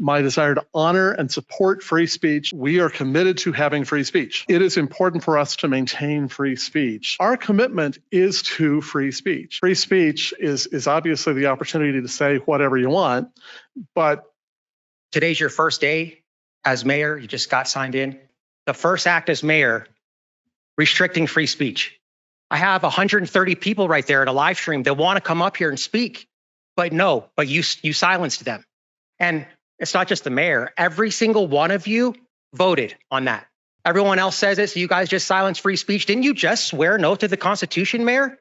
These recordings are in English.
my desire to honor and support free speech. We are committed to having free speech. It is important for us to maintain free speech. Our commitment is to free speech. Free speech is obviously the opportunity to say whatever you want, but today's your first day as mayor. You just got signed in. The first act as mayor, restricting free speech. I have 130 people right there at a live stream that want to come up here and speak, but you silenced them. And it's not just the mayor. Every single one of you voted on that. Everyone else says it, so you guys just silenced free speech. Didn't you just swear an oath to the Constitution, Mayor?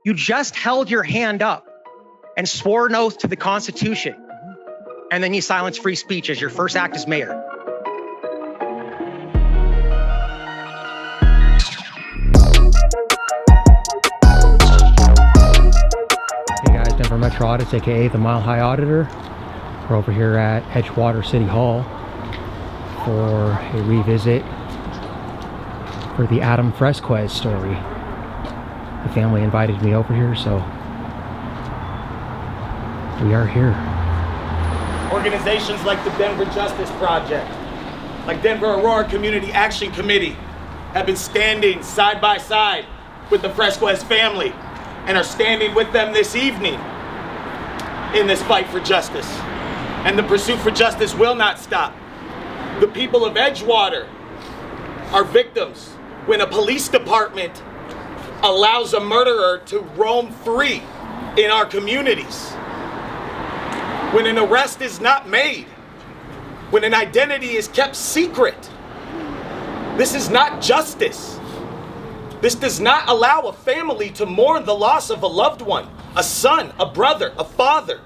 You just held your hand up and swore an oath to the Constitution. And then you silenced free speech as your first act as mayor. Hey guys, Denver Metro Audits, aka the Mile High Auditor. We're over here at Edgewater City Hall for a revisit for the Adam Fresquez story. The family invited me over here, so we are here. Organizations like the Denver Justice Project, like Denver Aurora Community Action Committee, have been standing side by side with the Fresquez family and are standing with them this evening in this fight for justice. And the pursuit for justice will not stop. The people of Edgewater are victims when a police department allows a murderer to roam free in our communities. When an arrest is not made, when an identity is kept secret. This is not justice. This does not allow a family to mourn the loss of a loved one, a son, a brother, a father.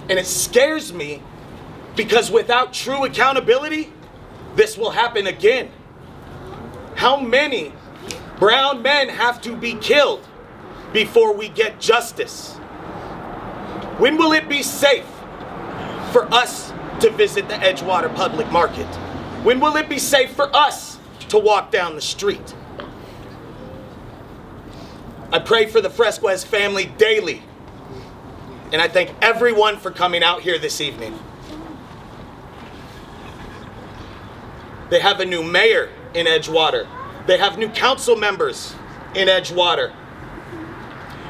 And it scares me because without true accountability, this will happen again. How many brown men have to be killed before we get justice? When will it be safe for us to visit the Edgewater public market? When will it be safe for us to walk down the street? I pray for the Fresquez family daily, and I thank everyone for coming out here this evening. They have a new mayor in Edgewater. They have new council members in Edgewater.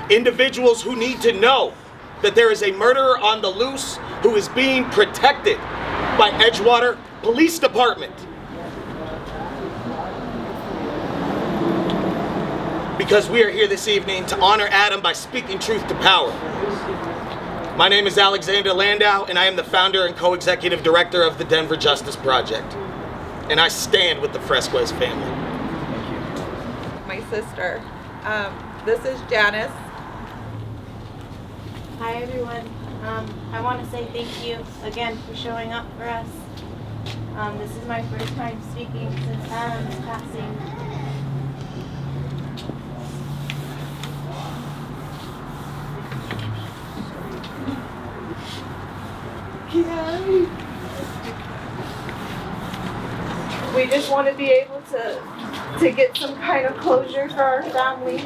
Individuals who need to know that there is a murderer on the loose who is being protected by Edgewater Police Department. Because we are here this evening to honor Adam by speaking truth to power. My name is Alexander Landow, and I am the founder and co-executive director of the Denver Justice Project. And I stand with the Fresquez family. Thank you. My sister. This is Janice. Hi everyone. I want to say thank you again for showing up for us. This is my first time speaking since Adam's passing. We just want to be able to get some kind of closure for our family.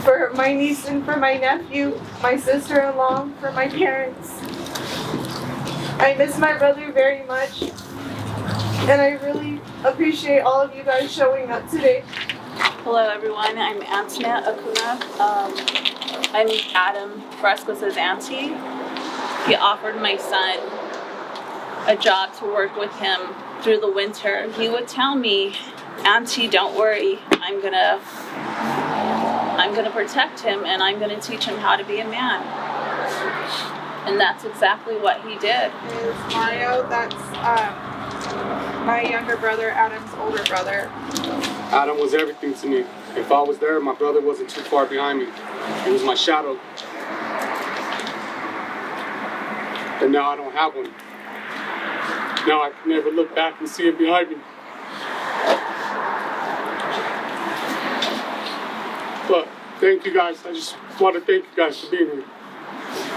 For my niece and for my nephew, my sister-in-law, for my parents. I miss my brother very much, and I really appreciate all of you guys showing up today. Hello everyone, I'm Antoinette Acuna. I'm Adam Fresquez's auntie. He offered my son a job to work with him through the winter. He would tell me, Auntie, don't worry, I'm gonna protect him and I'm gonna teach him how to be a man. And that's exactly what he did. Is Mario, that's my younger brother, Adam's older brother. Adam was everything to me. If I was there, my brother wasn't too far behind me. He was my shadow. And now I don't have one. Now I can never look back and see it behind me. But thank you guys. I just want to thank you guys for being here.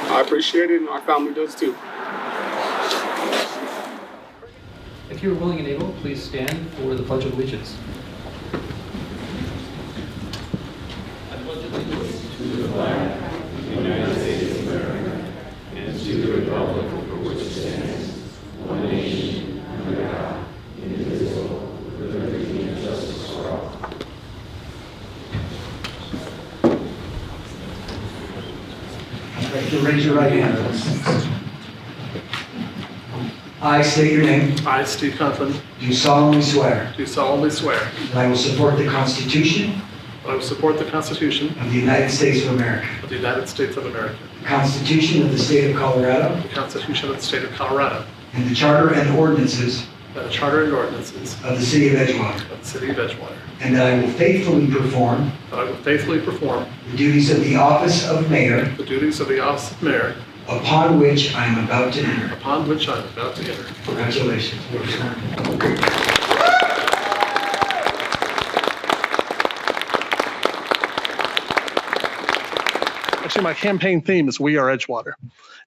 I appreciate it, and our family does too. If you are willing and able, please stand for the Pledge of Allegiance. I pledge allegiance to the flag of the United States If you raise your right hand, please. I state your name. I, Steve Conklin, Do solemnly swear do solemnly swear that I will support the Constitution that I will support the Constitution of the United States of America, of the United States of America, the Constitution of the State of Colorado, the Constitution of the State of Colorado, and the Charter and ordinances and the Charter and ordinances of the City of Edgewater, of the City of Edgewater, and that I will faithfully perform that I will faithfully perform the duties of the office of mayor the duties of the office of mayor upon which I am about to enter. upon which I am about to enter. Congratulations. Actually, my campaign theme is We Are Edgewater.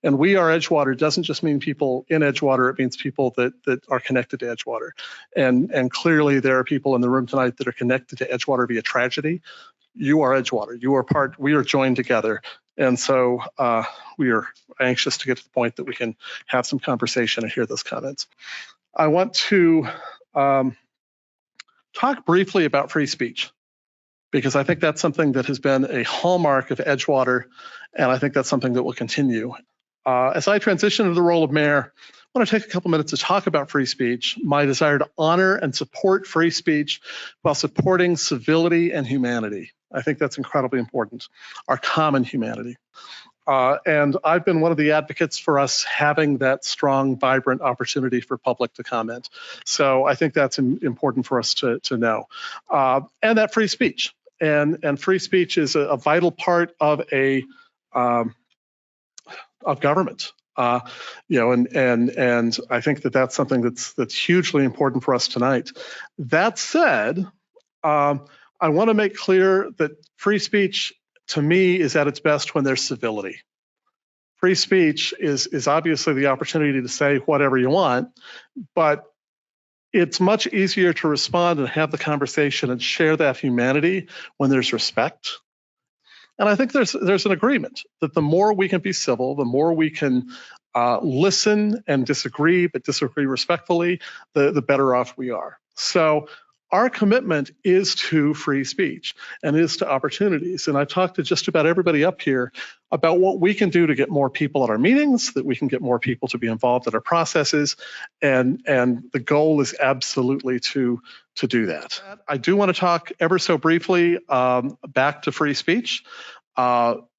And We Are Edgewater doesn't just mean people in Edgewater, it means people that are connected to Edgewater. And clearly there are people in the room tonight that are connected to Edgewater via tragedy. You are Edgewater. We are joined together. And so we are anxious to get to the point that we can have some conversation and hear those comments. I want to talk briefly about free speech, because I think that's something that has been a hallmark of Edgewater, and I think that's something that will continue. As I transition to the role of mayor, I want to take a couple minutes to talk about free speech, my desire to honor and support free speech while supporting civility and humanity. I think that's incredibly important, our common humanity. And I've been one of the advocates for us having that strong, vibrant opportunity for public to comment. So I think that's important for us to know. And that free speech. And free speech is a vital part of of government. And I think that's something that's hugely important for us tonight. That said, I want to make clear that free speech, to me, is at its best when there's civility. Free speech is obviously the opportunity to say whatever you want, but it's much easier to respond and have the conversation and share that humanity when there's respect. And I think there's an agreement that the more we can be civil, the more we can listen and disagree, but disagree respectfully, the better off we are. So our commitment is to free speech and is to opportunities. And I've talked to just about everybody up here about what we can do to get more people at our meetings, that we can get more people to be involved in our processes. And the goal is absolutely to do that. I do want to talk ever so briefly back to free speech.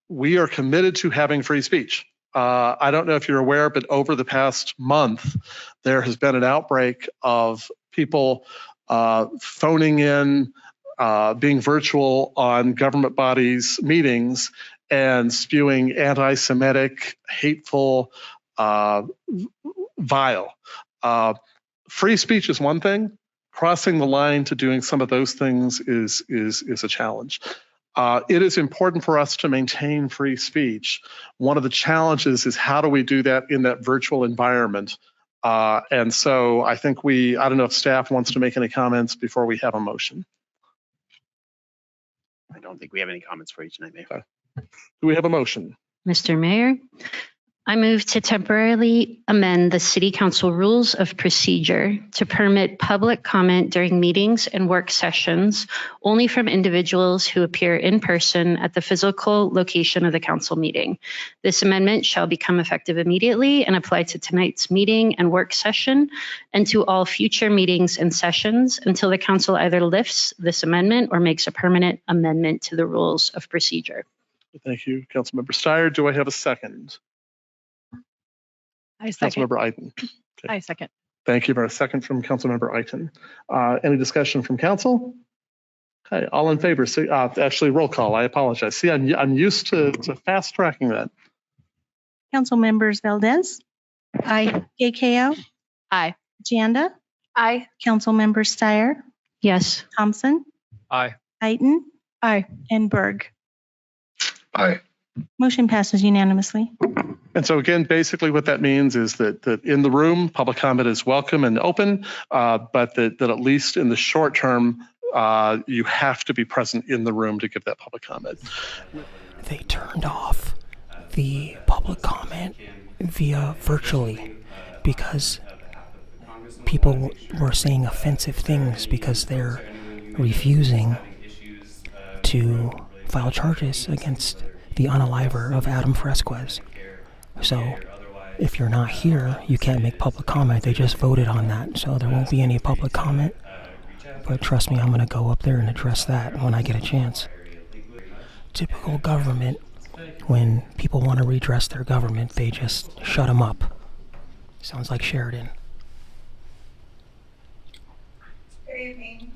We are committed to having free speech. I don't know if you're aware, but over the past month, there has been an outbreak of people phoning in, being virtual on government bodies' meetings and spewing anti-Semitic, hateful, vile. Free speech is one thing. Crossing the line to doing some of those things is a challenge. It is important for us to maintain free speech. One of the challenges is how do we do that in that virtual environment? And so I think I don't know if staff wants to make any comments before we have a motion. I don't think we have any comments for you tonight, Mayor. Okay. Do we have a motion? Mr. Mayor, I move to temporarily amend the City Council Rules of Procedure to permit public comment during meetings and work sessions only from individuals who appear in person at the physical location of the council meeting. This amendment shall become effective immediately and apply to tonight's meeting and work session and to all future meetings and sessions until the council either lifts this amendment or makes a permanent amendment to the Rules of Procedure. Thank you, Councilmember Steirer. Do I have a second? I second. Councilmember Iten. Okay. I second. Thank you. For a second from Councilmember Iten. Any discussion from council? Okay, all in favor. See, actually, roll call. I apologize. See, I'm used to fast tracking that. Council members Valdez. Aye. Keao. Aye. Janda. Aye. Council member Steirer. Yes. Thomsen. Aye. Iten. Aye. And Berg. Aye. Motion passes unanimously. And so again, basically what that means is that in the room, public comment is welcome and open, but that at least in the short term, you have to be present in the room to give that public comment. They turned off the public comment via virtually because people were saying offensive things because they're refusing to file charges against the unaliver of Adam Fresquez. So if you're not here, you can't make public comment. They just voted on that, so there won't be any public comment. But trust me, I'm going to go up there and address that when I get a chance. Typical government, when people want to redress their government, they just shut them up. Sounds like Sheridan. Good evening.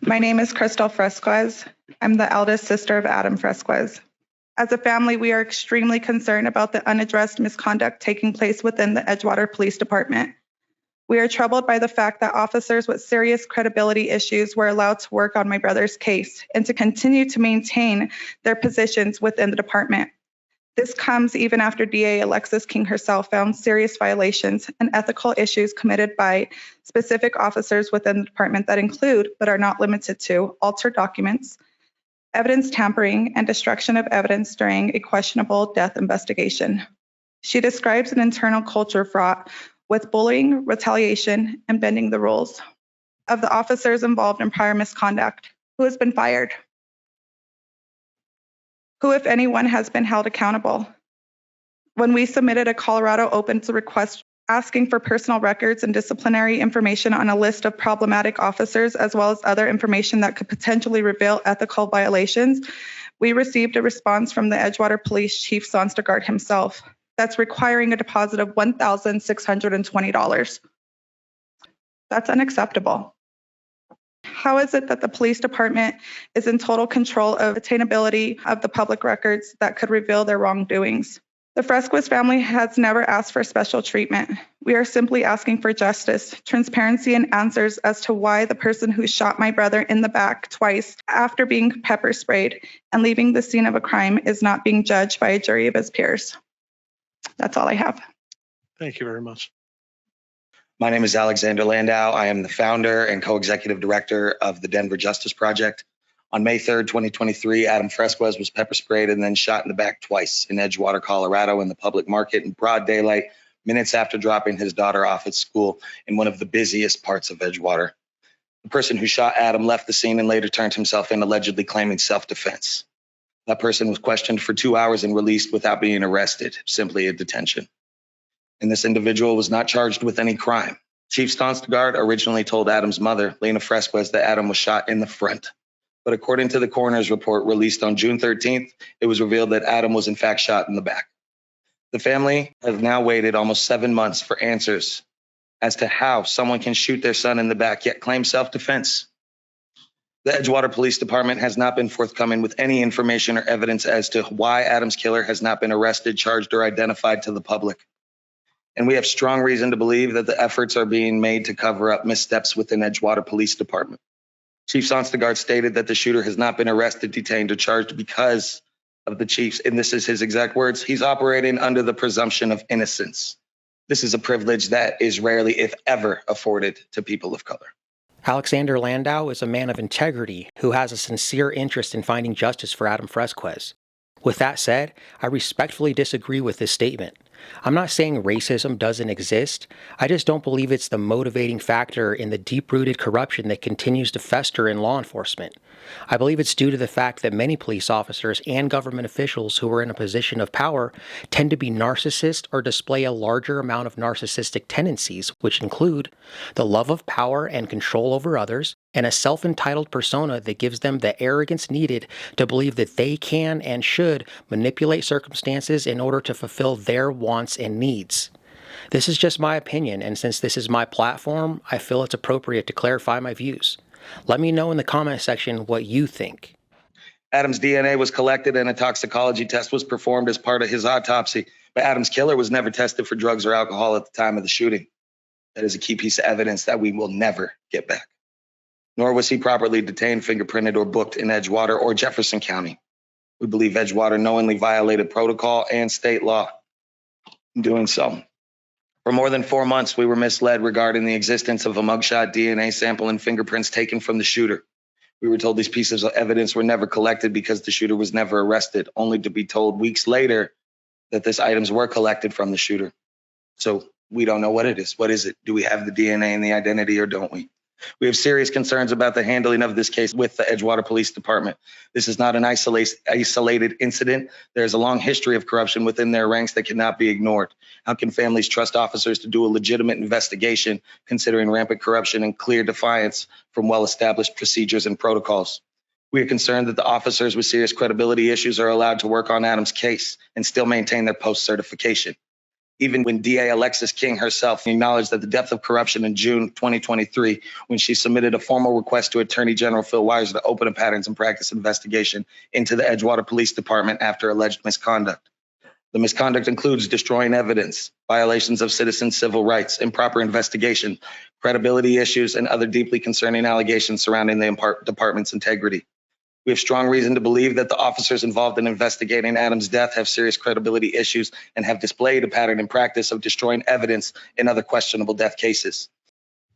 My name is Crystal Fresquez. I'm the eldest sister of Adam Fresquez. As a family, we are extremely concerned about the unaddressed misconduct taking place within the Edgewater Police Department. We are troubled by the fact that officers with serious credibility issues were allowed to work on my brother's case and to continue to maintain their positions within the department. This comes even after DA Alexis King herself found serious violations and ethical issues committed by specific officers within the department that include, but are not limited to, altered documents, evidence tampering, and destruction of evidence during a questionable death investigation. She describes an internal culture fraught with bullying, retaliation, and bending the rules of the officers involved in prior misconduct. Who has been fired? Who, if anyone, has been held accountable? When we submitted a Colorado Opens request asking for personal records and disciplinary information on a list of problematic officers, as well as other information that could potentially reveal ethical violations, we received a response from the Edgewater Police Chief Sonstergaard himself that's requiring a deposit of $1,620. That's unacceptable. How is it that the police department is in total control of attainability of the public records that could reveal their wrongdoings? The Fresquez family has never asked for special treatment. We are simply asking for justice, transparency, and answers as to why the person who shot my brother in the back twice after being pepper sprayed and leaving the scene of a crime is not being judged by a jury of his peers. That's all I have. Thank you very much. My name is Alexander Landow. I am the founder and co-executive director of the Denver Justice Project. On May 3rd, 2023, Adam Fresquez was pepper sprayed and then shot in the back twice in Edgewater, Colorado, in the public market in broad daylight, minutes after dropping his daughter off at school in one of the busiest parts of Edgewater. The person who shot Adam left the scene and later turned himself in, allegedly claiming self-defense. That person was questioned for 2 hours and released without being arrested, simply a detention. And this individual was not charged with any crime. Chief Sonstergaard originally told Adam's mother, Lena Fresquez, that Adam was shot in the front. But according to the coroner's report released on June 13th, it was revealed that Adam was in fact shot in the back. The family has now waited almost 7 months for answers as to how someone can shoot their son in the back yet claim self-defense. The Edgewater Police Department has not been forthcoming with any information or evidence as to why Adam's killer has not been arrested, charged, or identified to the public. And we have strong reason to believe that the efforts are being made to cover up missteps within Edgewater Police Department. Chief Sonstergaard stated that the shooter has not been arrested, detained, or charged because of the chief's, and this is his exact words, he's operating under the presumption of innocence. This is a privilege that is rarely, if ever, afforded to people of color. Alexander Landow is a man of integrity who has a sincere interest in finding justice for Adam Fresquez. With that said, I respectfully disagree with this statement. I'm not saying racism doesn't exist. I just don't believe it's the motivating factor in the deep-rooted corruption that continues to fester in law enforcement. I believe it's due to the fact that many police officers and government officials who are in a position of power tend to be narcissists or display a larger amount of narcissistic tendencies, which include the love of power and control over others, and a self-entitled persona that gives them the arrogance needed to believe that they can and should manipulate circumstances in order to fulfill their wants and needs. This is just my opinion, and since this is my platform, I feel it's appropriate to clarify my views. Let me know in the comment section what you think. Adam's DNA was collected and a toxicology test was performed as part of his autopsy, but Adam's killer was never tested for drugs or alcohol at the time of the shooting. That is a key piece of evidence that we will never get back. Nor was he properly detained, fingerprinted, or booked in Edgewater or Jefferson County. We believe Edgewater knowingly violated protocol and state law in doing so. For more than 4 months, we were misled regarding the existence of a mugshot, DNA sample, and fingerprints taken from the shooter. We were told these pieces of evidence were never collected because the shooter was never arrested, only to be told weeks later that these items were collected from the shooter. So we don't know what it is. What is it? Do we have the DNA and the identity or don't we? We have serious concerns about the handling of this case with the Edgewater Police Department. This is not an isolated incident. There's a long history of corruption within their ranks that cannot be ignored. How can families trust officers to do a legitimate investigation considering rampant corruption and clear defiance from well-established procedures and protocols? We are concerned that the officers with serious credibility issues are allowed to work on Adam's case and still maintain their post-certification. Even when DA Alexis King herself acknowledged that the depth of corruption in June 2023, when she submitted a formal request to Attorney General Phil Wise to open a patterns and practice investigation into the Edgewater Police Department after alleged misconduct. The misconduct includes destroying evidence, violations of citizen civil rights, improper investigation, credibility issues, and other deeply concerning allegations surrounding the department's integrity. We have strong reason to believe that the officers involved in investigating Adam's death have serious credibility issues and have displayed a pattern and practice of destroying evidence in other questionable death cases.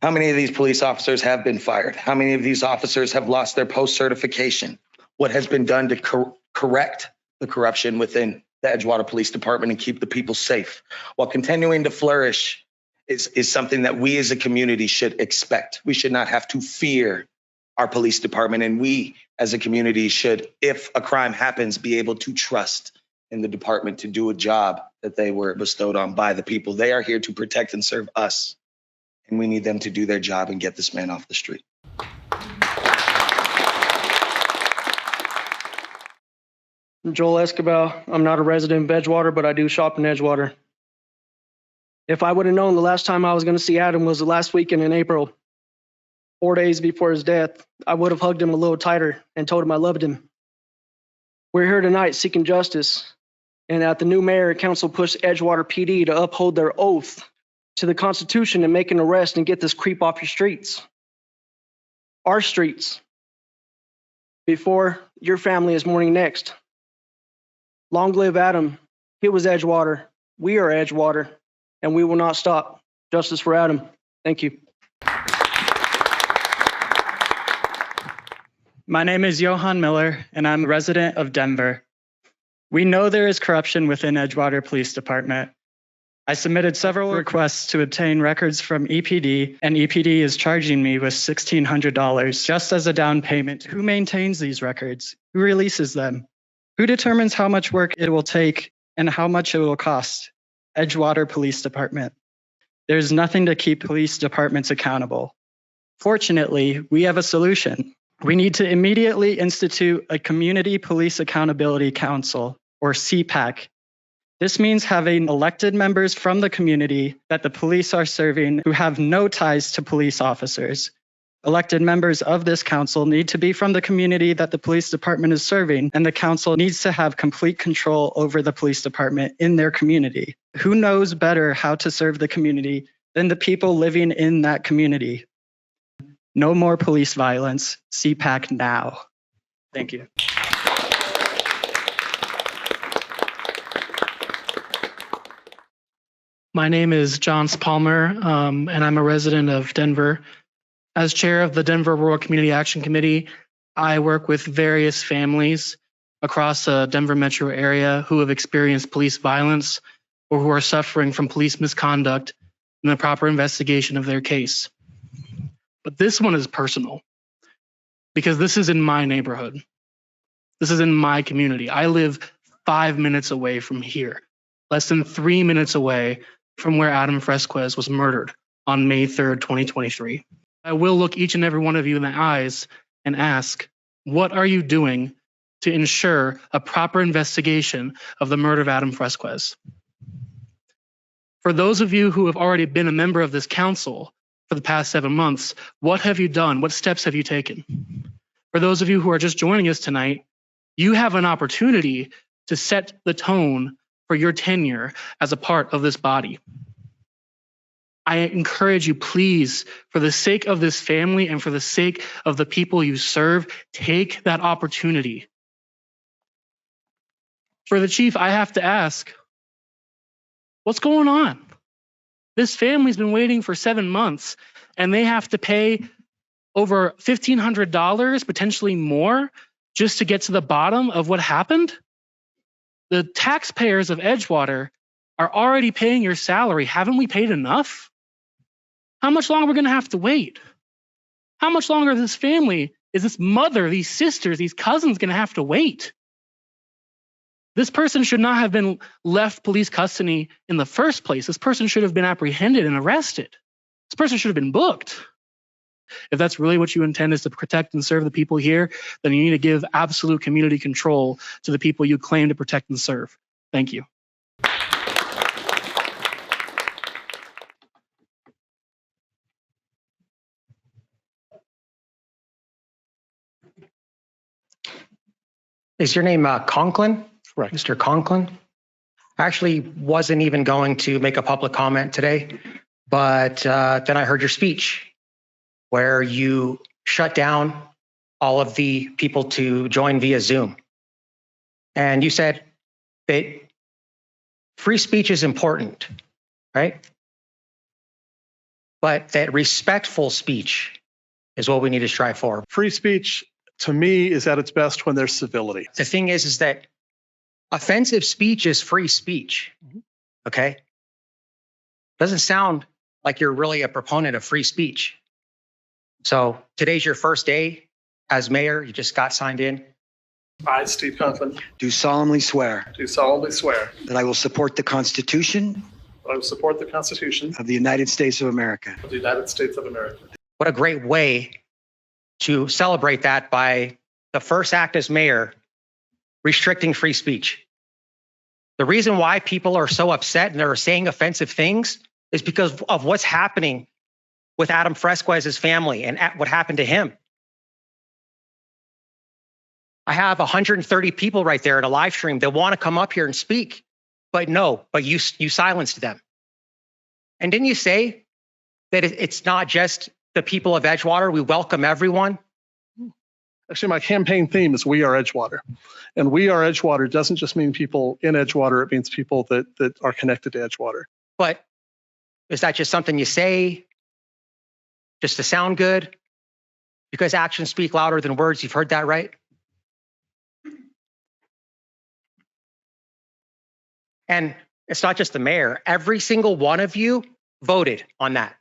How many of these police officers have been fired? How many of these officers have lost their post-certification? What has been done to correct the corruption within the Edgewater Police Department and keep the people safe while continuing to flourish is something that we as a community should expect. We should not have to fear our police department, and we as a community should, if a crime happens, be able to trust in the department to do a job that they were bestowed on by the people. They are here to protect and serve us, and we need them to do their job and get this man off the street. I'm Joel Escobar. I'm not a resident of Edgewater, but I do shop in Edgewater. If I would have known the last time I was going to see Adam was the last weekend in April, 4 days before his death, I would have hugged him a little tighter and told him I loved him. We're here tonight seeking justice, and that the new mayor and council push Edgewater PD to uphold their oath to the Constitution and make an arrest and get this creep off your streets. Our streets. Before your family is mourning next. Long live Adam. He was Edgewater. We are Edgewater, and we will not stop. Justice for Adam. Thank you. My name is Johan Miller, and I'm a resident of Denver. We know there is corruption within Edgewater Police Department. I submitted several requests to obtain records from EPD, and EPD is charging me with $1,600 just as a down payment. Who maintains these records? Who releases them? Who determines how much work it will take and how much it will cost? Edgewater Police Department. There's nothing to keep police departments accountable. Fortunately, we have a solution. We need to immediately institute a Community Police Accountability Council, or CPAC. This means having elected members from the community that the police are serving who have no ties to police officers. Elected members of this council need to be from the community that the police department is serving, and the council needs to have complete control over the police department in their community. Who knows better how to serve the community than the people living in that community? No more police violence. CPAC now. Thank you. My name is John Palmer, and I'm a resident of Denver. As chair of the Denver Rural Community Action Committee, I work with various families across the Denver metro area who have experienced police violence or who are suffering from police misconduct and the proper investigation of their case. But this one is personal because this is in my neighborhood. This is in my community. I live 5 minutes away from here, less than 3 minutes away from where Adam Fresquez was murdered on May 3rd, 2023. I will look each and every one of you in the eyes and ask, what are you doing to ensure a proper investigation of the murder of Adam Fresquez? For those of you who have already been a member of this council for the past 7 months, what have you done? What steps have you taken? For those of you who are just joining us tonight, you have an opportunity to set the tone for your tenure as a part of this body. I encourage you, please, for the sake of this family and for the sake of the people you serve, take that opportunity. For the chief, I have to ask, what's going on? This family's been waiting for 7 months and they have to pay over $1,500, potentially more, just to get to the bottom of what happened. The taxpayers of Edgewater are already paying your salary. Haven't we paid enough? How much longer are we going to have to wait? How much longer is this family, is this mother, these sisters, these cousins going to have to wait? This person should not have been left police custody in the first place. This person should have been apprehended and arrested. This person should have been booked. If that's really what you intend is to protect and serve the people here, then you need to give absolute community control to the people you claim to protect and serve. Thank you. Is your name Conklin? Correct. Mr. Conklin? I actually wasn't even going to make a public comment today, but then I heard your speech where you shut down all of the people to join via Zoom. And you said that free speech is important, right? But that respectful speech is what we need to strive for. Free speech, to me, is at its best when there's civility. The thing is that offensive speech is free speech, okay? Doesn't sound like you're really a proponent of free speech. So today's your first day as mayor. You just got signed in. I, Steve Conklin, Do solemnly swear do solemnly swear that I will support the Constitution that I will support the Constitution of the United States of America, of the United States of America. What a great way to celebrate that by the first act as mayor, restricting free speech. The reason why people are so upset and they're saying offensive things is because of what's happening with Adam Fresquez's family and what happened to him. I have 130 people right there in a live stream that want to come up here and speak, but you silenced them. And didn't you say that it's not just the people of Edgewater? We welcome everyone. Actually, my campaign theme is We Are Edgewater. And We Are Edgewater doesn't just mean people in Edgewater, it means people that are connected to Edgewater. But is that just something you say just to sound good? Because actions speak louder than words. You've heard that, right? And it's not just the mayor. Every single one of you voted on that.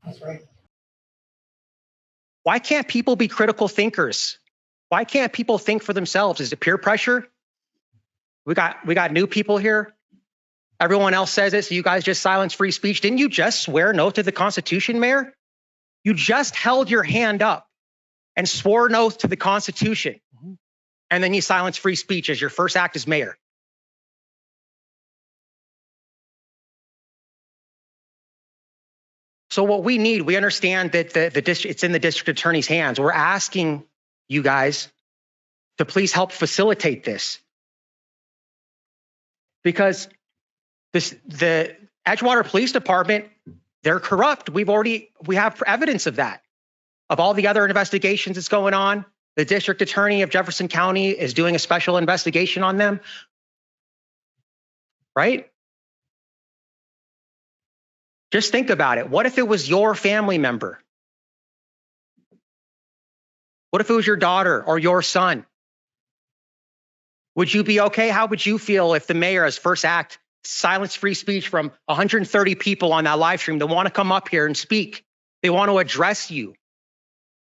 That's right. Why can't people be critical thinkers? Why can't people think for themselves? Is it peer pressure? We got new people here. Everyone else says it, so you guys just silence free speech. Didn't you just swear an oath to the Constitution, Mayor? You just held your hand up and swore an oath to the Constitution. And then you silenced free speech as your first act as mayor. So what we need, we understand that the district, it's in the district attorney's hands. We're asking you guys to please help facilitate this. Because the Edgewater Police Department, they're corrupt. We have evidence of that. Of all the other investigations that's going on, the district attorney of Jefferson County is doing a special investigation on them. Right? Just think about it. What if it was your family member? What if it was your daughter or your son? Would you be okay? How would you feel if the mayor, as first act, silenced free speech from 130 people on that live stream that want to come up here and speak? They want to address you.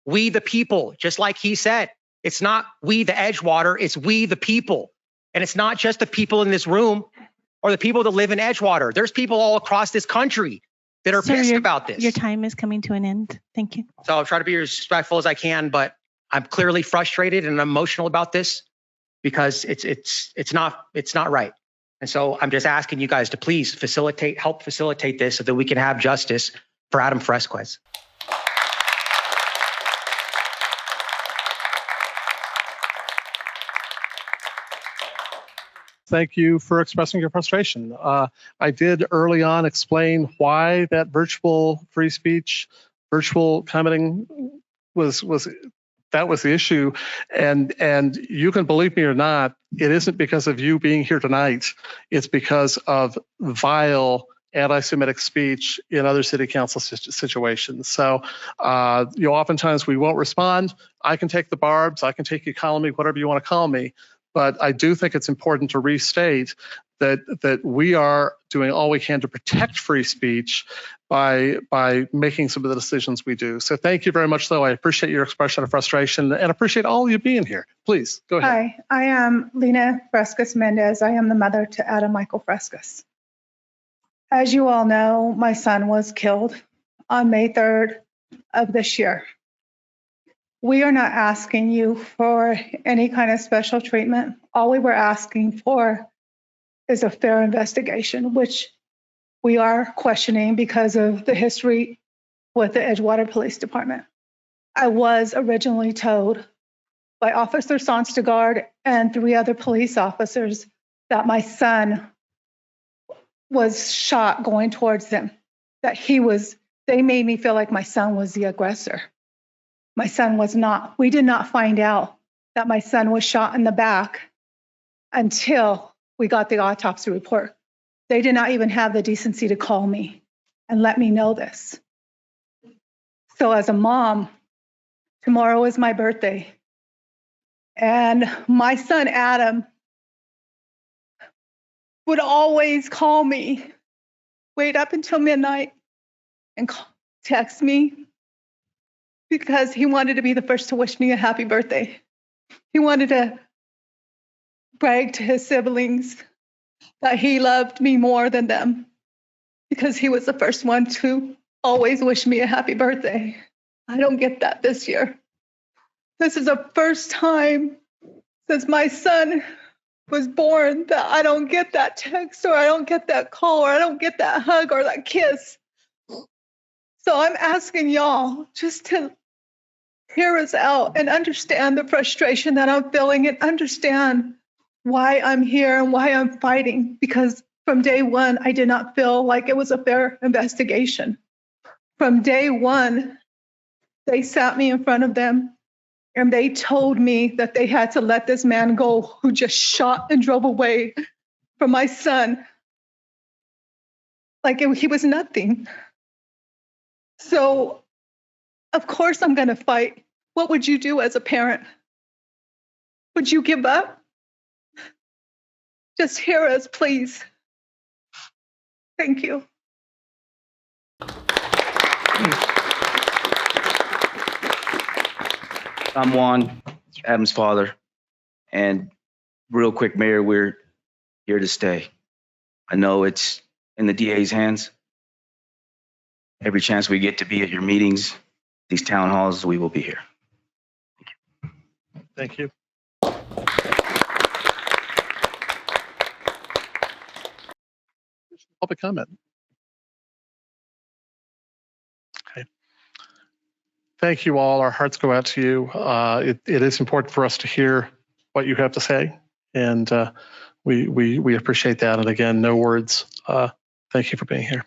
We the people, just like he said, it's not we the Edgewater, it's we the people. And it's not just the people in this room or the people that live in Edgewater. There's people all across this country that are pissed about this. Your time is coming to an end. Thank you. So I'll try to be as respectful as I can, but I'm clearly frustrated and emotional about this because it's not right. And so I'm just asking you guys to please help facilitate this so that we can have justice for Adam Fresquez. Thank you for expressing your frustration. I did early on explain why that virtual free speech, virtual commenting was the issue. And you can believe me or not, it isn't because of you being here tonight. It's because of vile anti-Semitic speech in other city council situations. So, oftentimes we won't respond. I can take the barbs. I can take you, call me, whatever you want to call me. But I do think it's important to restate that we are doing all we can to protect free speech by making some of the decisions we do. So thank you very much, though. I appreciate your expression of frustration and appreciate all of you being here. Please, go ahead. Hi, I am Lena Fresquez Mendes. I am the mother to Adam Michael Fresquez. As you all know, my son was killed on May 3rd of this year. We are not asking you for any kind of special treatment. All we were asking for is a fair investigation, which we are questioning because of the history with the Edgewater Police Department. I was originally told by Officer Sonstergaard and 3 other police officers that my son was shot going towards them, they made me feel like my son was the aggressor. My son was not. We did not find out that my son was shot in the back until we got the autopsy report. They did not even have the decency to call me and let me know this. So as a mom, tomorrow is my birthday. And my son, Adam, would always call me, wait up until midnight and text me, because he wanted to be the first to wish me a happy birthday. He wanted to brag to his siblings that he loved me more than them, because he was the first one to always wish me a happy birthday. I don't get that this year. This is the first time since my son was born that I don't get that text, or I don't get that call, or I don't get that hug or that kiss. So I'm asking y'all just to hear us out and understand the frustration that I'm feeling, and understand why I'm here and why I'm fighting. Because from day one, I did not feel like it was a fair investigation. From day one, they sat me in front of them and they told me that they had to let this man go who just shot and drove away from my son like he was nothing. So, of course, I'm going to fight. What would you do as a parent? Would you give up? Just hear us, please. Thank you. I'm Juan, Adam's father. And real quick, Mayor, we're here to stay. I know it's in the DA's hands. Every chance we get to be at your meetings, these town halls, we will be here. Thank you. Public comment. Okay. Thank you all. Our hearts go out to you. It is important for us to hear what you have to say, and we appreciate that. And again, no words. Thank you for being here.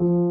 you.